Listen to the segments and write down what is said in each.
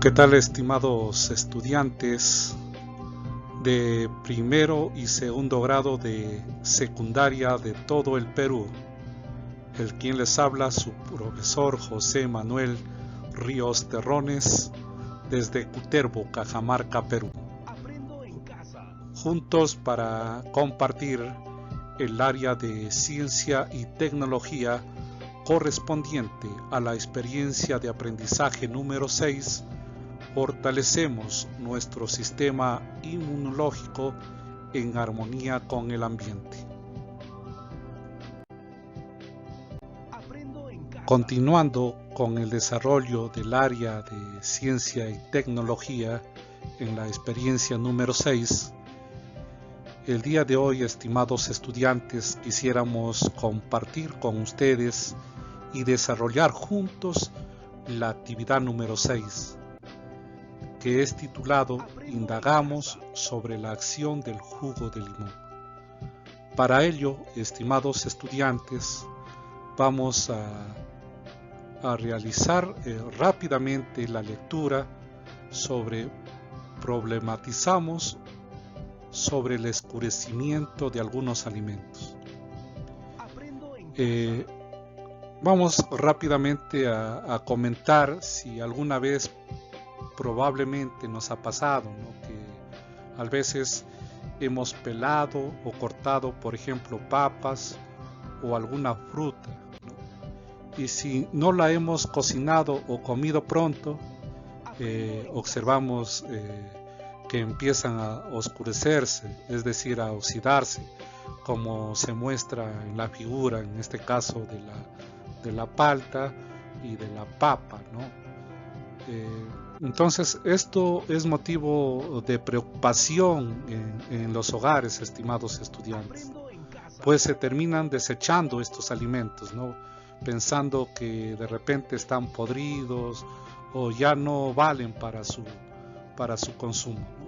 ¿Qué tal, estimados estudiantes de primero y segundo grado de secundaria de todo el Perú? El quien les habla, su profesor José Manuel Ríos Terrones, desde Cutervo, Cajamarca, Perú. Juntos para compartir el área de ciencia y tecnología correspondiente a la experiencia de aprendizaje número 6, fortalecemos nuestro sistema inmunológico en armonía con el ambiente. Continuando con el desarrollo del área de ciencia y tecnología en la experiencia número 6, el día de hoy, estimados estudiantes, quisiéramos compartir con ustedes y desarrollar juntos la actividad número 6, que es titulado Indagamos sobre la acción del jugo de limón. Para ello, estimados estudiantes, vamos a realizar rápidamente la lectura problematizamos sobre el oscurecimiento de algunos alimentos. Vamos rápidamente a comentar si alguna vez probablemente nos ha pasado, ¿no?, que a veces hemos pelado o cortado, por ejemplo, papas o alguna fruta, ¿no? Y si no la hemos cocinado o comido pronto, observamos que empiezan a oscurecerse, es decir, a oxidarse, como se muestra en la figura, en este caso de la palta y de la papa, ¿no? Entonces, esto es motivo de preocupación en los hogares, estimados estudiantes, pues se terminan desechando estos alimentos, ¿no?, pensando que de repente están podridos o ya no valen para su consumo, ¿no?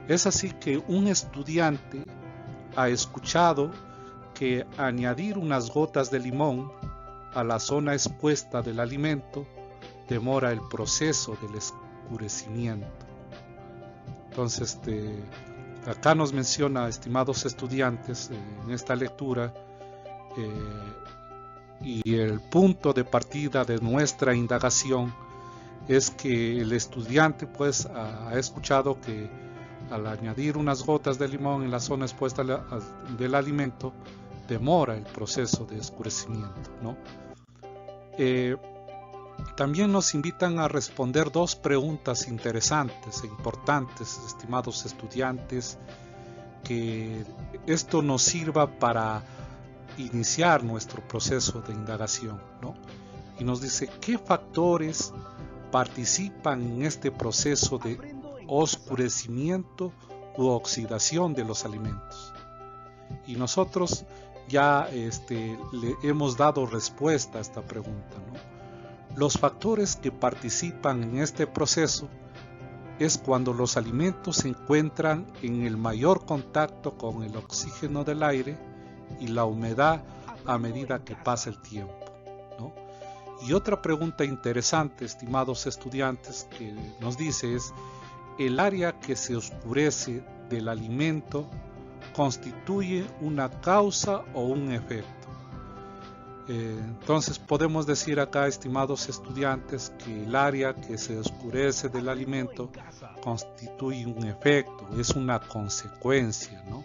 Es así que un estudiante ha escuchado que añadir unas gotas de limón a la zona expuesta del alimento demora el proceso del oscurecimiento. Entonces, acá nos menciona, estimados estudiantes, en esta lectura, y el punto de partida de nuestra indagación es que el estudiante pues ha escuchado que al añadir unas gotas de limón en la zona expuesta del alimento demora el proceso de oscurecimiento, ¿no? También nos invitan a responder dos preguntas interesantes e importantes, estimados estudiantes, que esto nos sirva para iniciar nuestro proceso de indagación, ¿no? Y nos dice, ¿qué factores participan en este proceso de oscurecimiento u oxidación de los alimentos? Y nosotros ya le hemos dado respuesta a esta pregunta, ¿no? Los factores que participan en este proceso es cuando los alimentos se encuentran en el mayor contacto con el oxígeno del aire y la humedad a medida que pasa el tiempo, ¿no? Y otra pregunta interesante, estimados estudiantes, que nos dice es, ¿el área que se oscurece del alimento constituye una causa o un efecto? Entonces podemos decir acá, estimados estudiantes, que el área que se oscurece del alimento constituye un efecto, es una consecuencia, ¿no?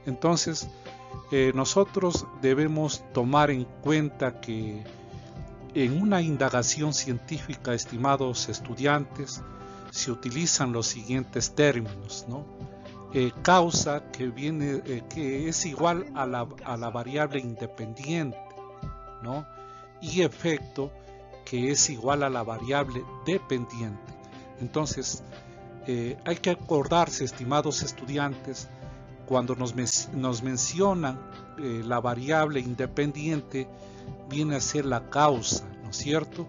Entonces nosotros debemos tomar en cuenta que en una indagación científica, estimados estudiantes, se utilizan los siguientes términos, ¿no? Causa, que es igual a la variable independiente, ¿no? Y efecto, que es igual a la variable dependiente. Entonces, hay que acordarse, estimados estudiantes, cuando nos mencionan la variable independiente, viene a ser la causa, ¿no es cierto?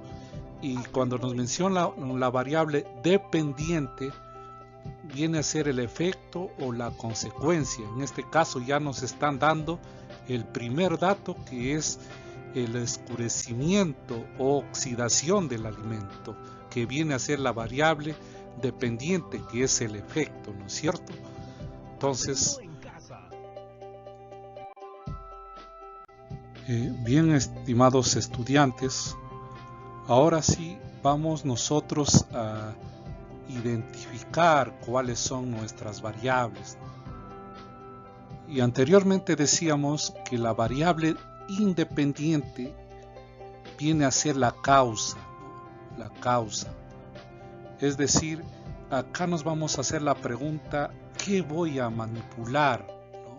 Y cuando nos menciona la variable dependiente, viene a ser el efecto o la consecuencia. En este caso ya nos están dando el primer dato, que es el oscurecimiento o oxidación del alimento, que viene a ser la variable dependiente, que es el efecto, ¿no es cierto? Entonces, bien, estimados estudiantes, ahora sí vamos nosotros a identificar cuáles son nuestras variables. Y anteriormente decíamos que la variable independiente viene a ser la causa, ¿no? La causa. Es decir, acá nos vamos a hacer la pregunta, ¿qué voy a manipular? ¿No?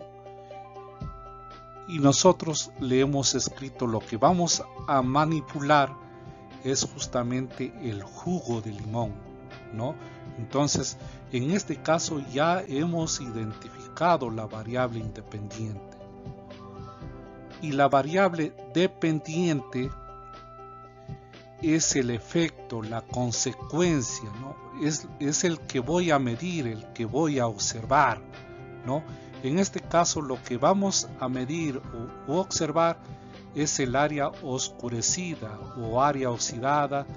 Y nosotros le hemos escrito lo que vamos a manipular es justamente el jugo de limón, ¿no? Entonces, en este caso ya hemos identificado la variable independiente. Y la variable dependiente es el efecto, la consecuencia, ¿no? Es el que voy a medir, el que voy a observar, ¿no? En este caso, lo que vamos a medir o observar es el área oscurecida o área oxidada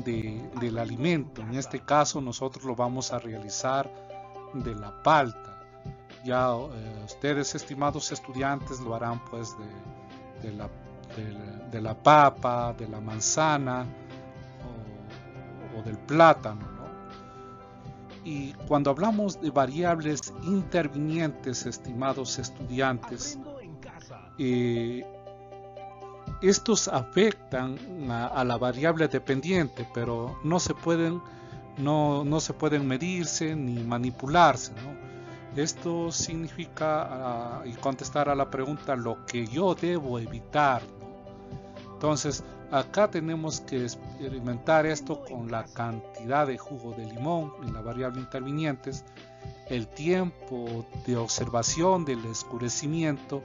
del alimento. En este caso, nosotros lo vamos a realizar de la palta. Ya ustedes, estimados estudiantes, lo harán pues de la papa, de la manzana o del plátano, ¿no? Y cuando hablamos de variables intervinientes, estimados estudiantes, estos afectan a la variable dependiente, pero no se pueden medirse ni manipularse, ¿no? Esto significa y contestar a la pregunta lo que yo debo evitar, ¿no? Entonces, acá tenemos que experimentar esto con la cantidad de jugo de limón en la variable intervinientes, el tiempo de observación del oscurecimiento,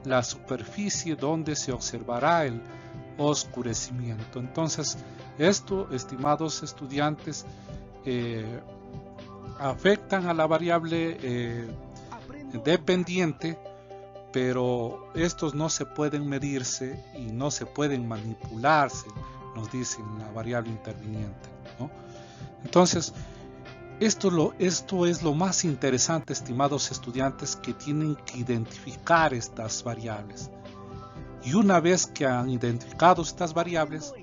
la superficie donde se observará el oscurecimiento. Entonces, esto, estimados estudiantes, afectan a la variable dependiente, pero estos no se pueden medirse y no se pueden manipularse, nos dicen la variable interviniente, ¿no? Entonces, esto es lo más interesante, estimados estudiantes, que tienen que identificar estas variables. Y una vez que han identificado estas variables,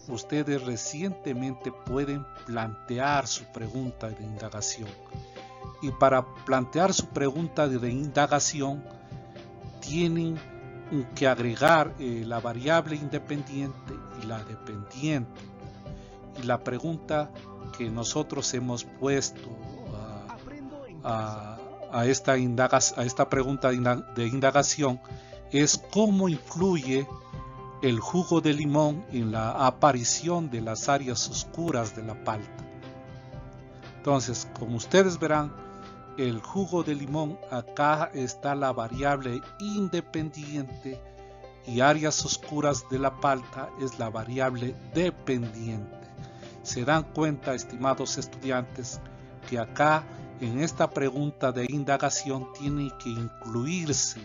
ustedes recientemente pueden plantear su pregunta de indagación. Y para plantear su pregunta de indagación, tienen que agregar la variable independiente y la dependiente. Y la pregunta que nosotros hemos puesto a esta pregunta de indagación es cómo influye el jugo de limón en la aparición de las áreas oscuras de la palta. Entonces, como ustedes verán, el jugo de limón, acá está la variable independiente y áreas oscuras de la palta es la variable dependiente. Se dan cuenta, estimados estudiantes, que acá en esta pregunta de indagación tiene que incluirse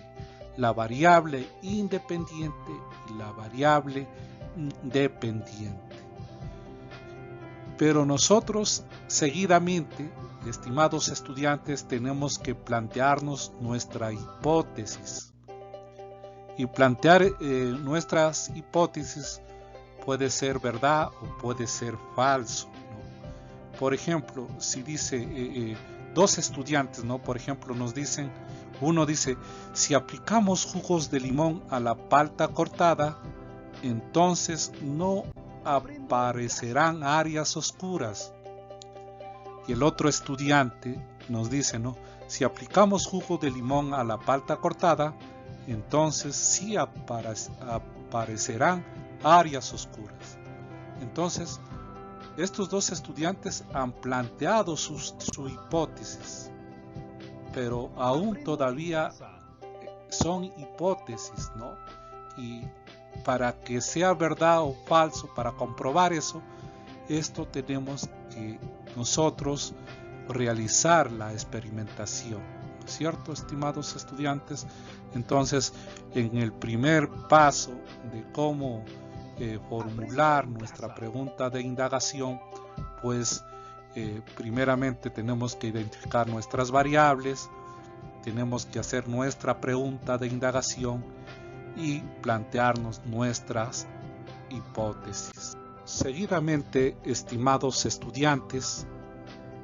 la variable independiente y la variable dependiente. Pero nosotros seguidamente, estimados estudiantes, tenemos que plantearnos nuestra hipótesis. Y plantear nuestras hipótesis puede ser verdad o puede ser falso, ¿no? Por ejemplo, si dice dos estudiantes, ¿no? Por ejemplo, nos dicen, uno dice, si aplicamos jugos de limón a la palta cortada, entonces no aparecerán áreas oscuras. Y el otro estudiante nos dice, ¿no? Si aplicamos jugo de limón a la palta cortada, entonces sí aparecerán áreas oscuras. Entonces, estos dos estudiantes han planteado su hipótesis, pero aún todavía son hipótesis, ¿no? Y para que sea verdad o falso, para comprobar eso, esto tenemos que nosotros realizar la experimentación. ¿cierto, estimados estudiantes? Entonces, en el primer paso de cómo formular nuestra pregunta de indagación, pues primeramente tenemos que identificar nuestras variables, tenemos que hacer nuestra pregunta de indagación y plantearnos nuestras hipótesis. Seguidamente, estimados estudiantes,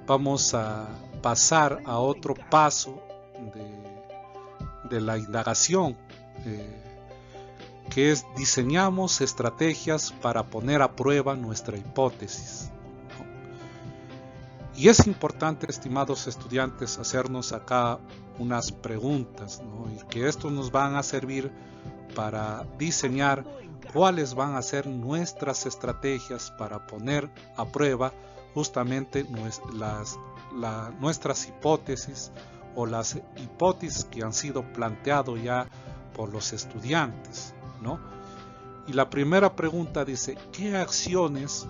vamos a pasar a otro paso de la indagación, que es diseñamos estrategias para poner a prueba nuestra hipótesis. Y es importante, estimados estudiantes, hacernos acá unas preguntas, ¿no? Y que esto nos van a servir para diseñar cuáles van a ser nuestras estrategias para poner a prueba justamente nuestras hipótesis o las hipótesis que han sido planteadas ya por los estudiantes, ¿no? Y la primera pregunta dice, ¿qué acciones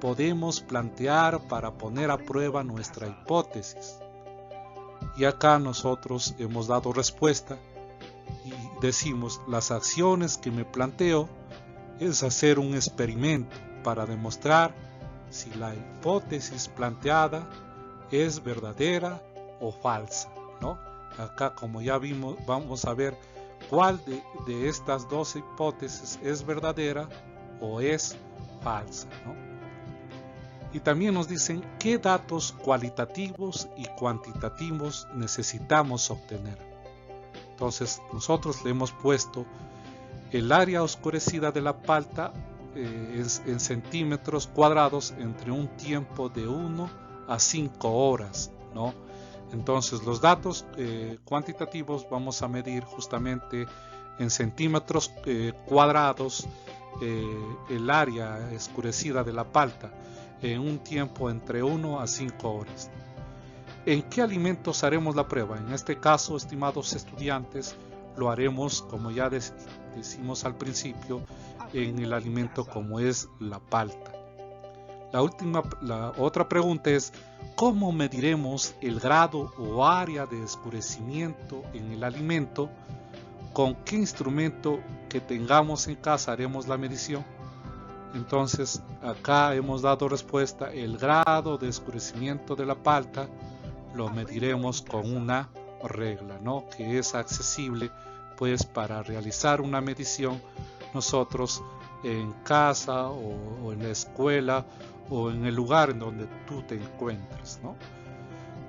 podemos plantear para poner a prueba nuestra hipótesis? Y acá nosotros hemos dado respuesta y decimos, las acciones que me planteo es hacer un experimento para demostrar si la hipótesis planteada es verdadera o falsa, ¿no? Acá, como ya vimos, vamos a ver cuál de estas dos hipótesis es verdadera o es falsa, ¿no? Y también nos dicen qué datos cualitativos y cuantitativos necesitamos obtener. Entonces nosotros le hemos puesto el área oscurecida de la palta en centímetros cuadrados entre un tiempo de 1 a 5 horas, ¿no? Entonces los datos cuantitativos vamos a medir justamente en centímetros cuadrados el área oscurecida de la palta en un tiempo entre 1 a 5 horas. ¿En qué alimentos haremos la prueba? En este caso, estimados estudiantes, lo haremos, como ya decimos al principio, en el alimento como es la palta. La otra pregunta es, ¿cómo mediremos el grado o área de oscurecimiento en el alimento? ¿Con qué instrumento que tengamos en casa haremos la medición? Entonces, acá hemos dado respuesta, el grado de oscurecimiento de la palta lo mediremos con una regla, ¿no? Que es accesible, pues, para realizar una medición nosotros en casa o en la escuela o en el lugar en donde tú te encuentres, ¿no?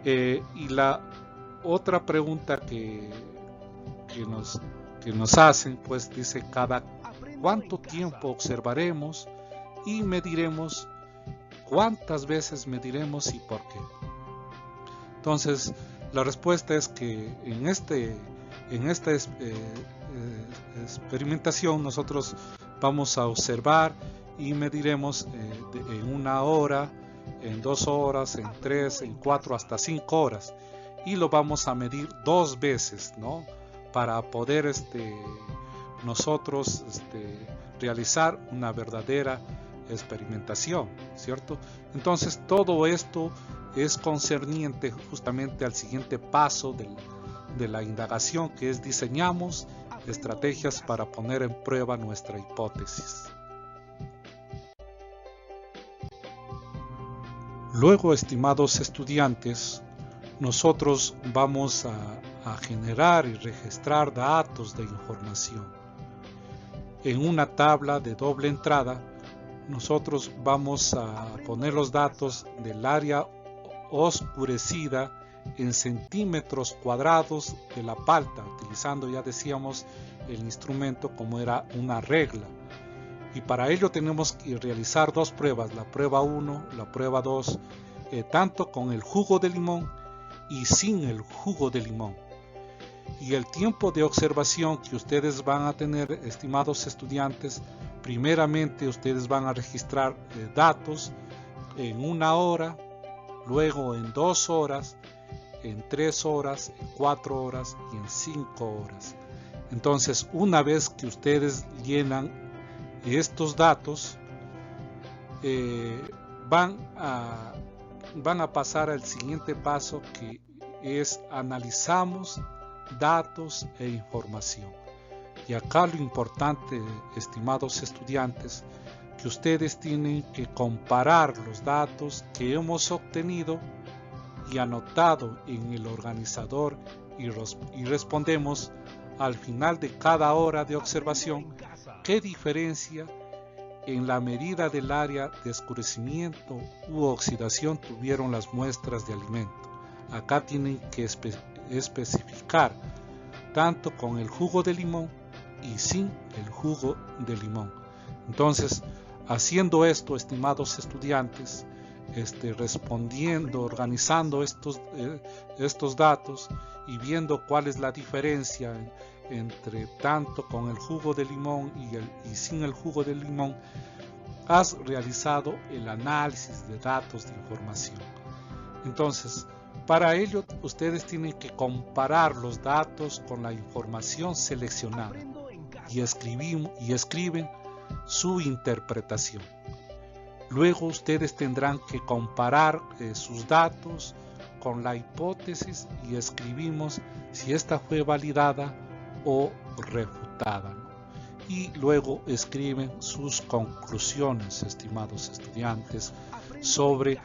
Y la otra pregunta que nos hacen, pues dice, cada cuánto tiempo observaremos y mediremos, cuántas veces mediremos y por qué. Entonces la respuesta es que en esta experimentación nosotros vamos a observar y mediremos en 1 hora, en 2 horas, en 3, en 4, hasta 5 horas. Y lo vamos a medir 2 veces, ¿no? Para poder nosotros realizar una verdadera experimentación, ¿cierto? Entonces todo esto es concerniente justamente al siguiente paso de la indagación, que es diseñamos estrategias para poner en prueba nuestra hipótesis. Luego, estimados estudiantes, nosotros vamos a generar y registrar datos de información. En una tabla de doble entrada, nosotros vamos a poner los datos del área oscurecida en centímetros cuadrados de la palta, utilizando, ya decíamos, el instrumento como era una regla. Y para ello tenemos que realizar 2 pruebas, la prueba 1, la prueba 2, tanto con el jugo de limón y sin el jugo de limón. Y el tiempo de observación que ustedes van a tener, estimados estudiantes, primeramente ustedes van a registrar datos en 1 hora, luego en 2 horas, en 3 horas, en 4 horas y en 5 horas. Entonces, una vez que ustedes llenan estos datos, van a pasar al siguiente paso, que es analizamos datos e información. Y acá lo importante, estimados estudiantes, que ustedes tienen que comparar los datos que hemos obtenido y anotado en el organizador y respondemos al final de cada hora de observación qué diferencia en la medida del área de oscurecimiento u oxidación tuvieron las muestras de alimento. Acá tienen que especificar tanto con el jugo de limón y sin el jugo de limón. Entonces, haciendo esto, estimados estudiantes, respondiendo, organizando estos datos y viendo cuál es la diferencia entre tanto con el jugo de limón y sin el jugo de limón, has realizado el análisis de datos de información. Entonces, para ello ustedes tienen que comparar los datos con la información seleccionada y escriben su interpretación. Luego ustedes tendrán que comparar sus datos con la hipótesis y escribimos si esta fue validada o refutada, ¿no? Y luego escriben sus conclusiones, estimados estudiantes, sobre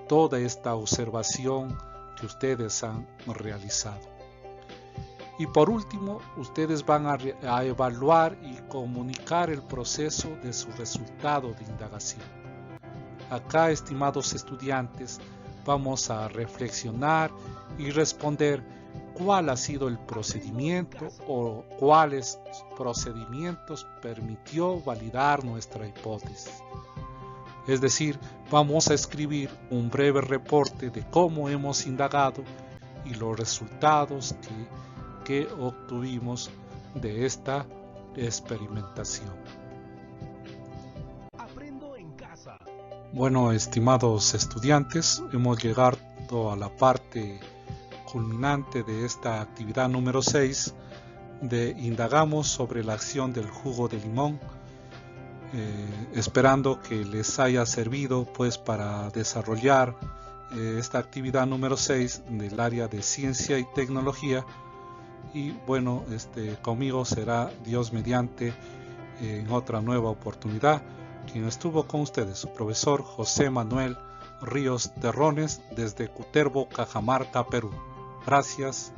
toda esta observación que ustedes han realizado. Y por último, ustedes van a evaluar y comunicar el proceso de su resultado de indagación. Acá, estimados estudiantes, vamos a reflexionar y responder cuál ha sido el procedimiento o cuáles procedimientos permitió validar nuestra hipótesis. Es decir, vamos a escribir un breve reporte de cómo hemos indagado y los resultados que obtuvimos de esta experimentación. Bueno, estimados estudiantes, hemos llegado a la parte culminante de esta actividad número 6 de indagamos sobre la acción del jugo de limón, esperando que les haya servido pues para desarrollar esta actividad número 6 del área de ciencia y tecnología. Y bueno, conmigo será Dios mediante en otra nueva oportunidad. Quien estuvo con ustedes, su profesor José Manuel Ríos Terrones, desde Cutervo, Cajamarca, Perú. Gracias.